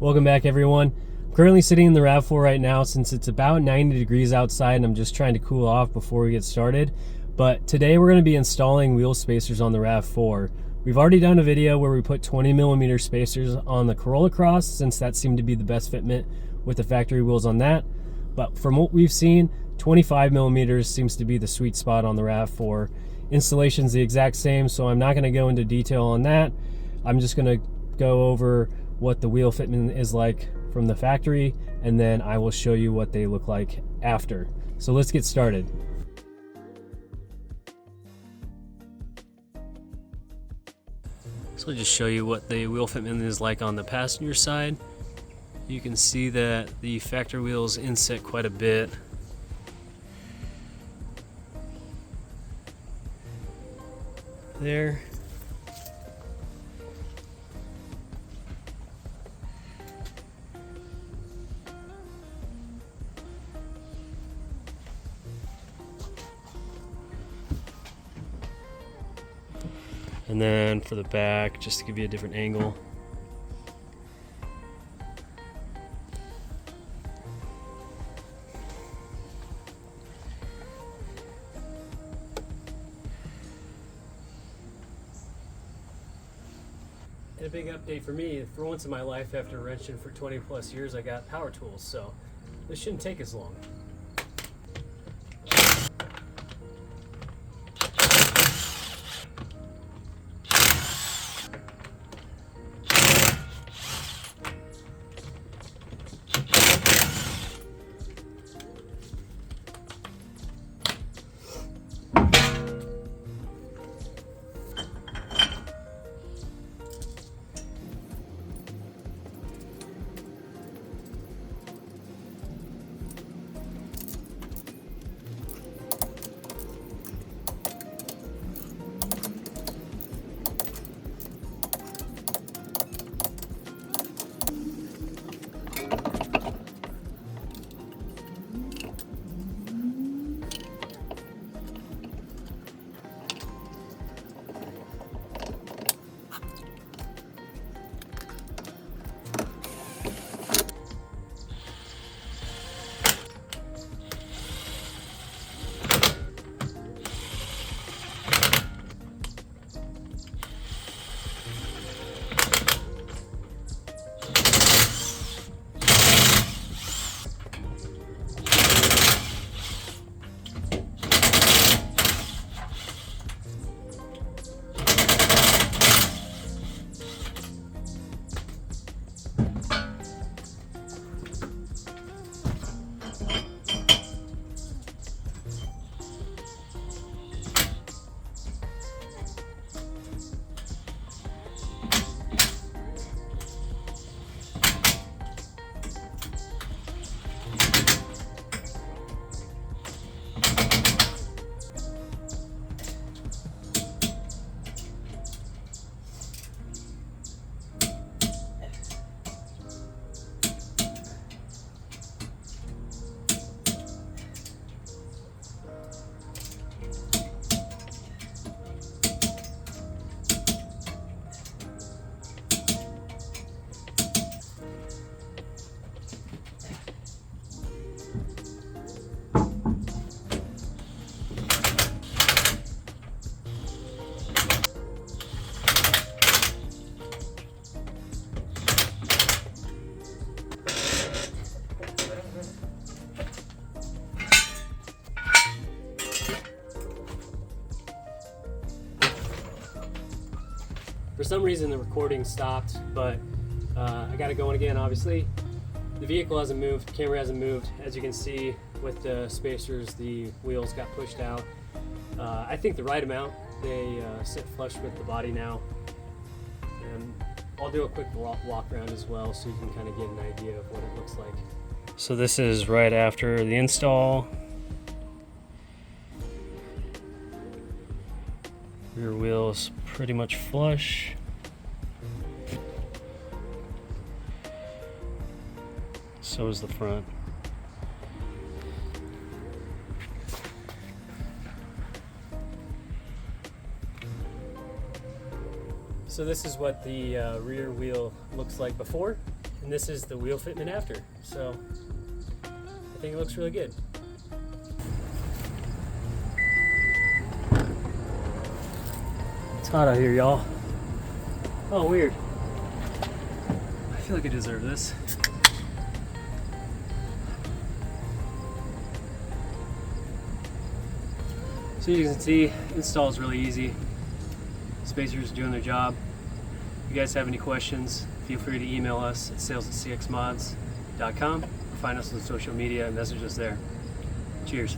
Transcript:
Welcome back, everyone. I'm currently sitting in the RAV4 right now since it's about 90 degrees outside and I'm just trying to cool off before we get started. But today we're going to be installing wheel spacers on the RAV4. We've already done a video where we put 20mm spacers on the Corolla Cross since that seemed to be the best fitment with the factory wheels on that. But from what we've seen, 25mm seems to be the sweet spot on the RAV4. Installation's the exact same, so I'm not going to go into detail on that. I'm just going to go over what the wheel fitment is like from the factory, and then I will show you what they look like after. So let's get started. So I'll just show you what the wheel fitment is like on the passenger side. You can see that the factory wheels inset quite a bit. There. And then for the back, just to give you a different angle. And a big update for me, for once in my life after wrenching for 20 plus years, I got power tools, so this shouldn't take as long. For some reason the recording stopped, but I got it going again, obviously. The vehicle hasn't moved, the camera hasn't moved. As you can see with the spacers, the wheels got pushed out. I think the right amount. They sit flush with the body now. And I'll do a quick walk around as well so you can kind of get an idea of what it looks like. So this is right after the install. Rear wheel's pretty much flush. So is the front. So this is what the rear wheel looks like before. and this is the wheel fitment after. So I think it looks really good. It's hot out here, y'all. Oh, weird. I feel like I deserve this. So you can see, install is really easy. Spacers are doing their job. If you guys have any questions, feel free to email us at sales@cxmods.com or find us on social media and message us there. Cheers.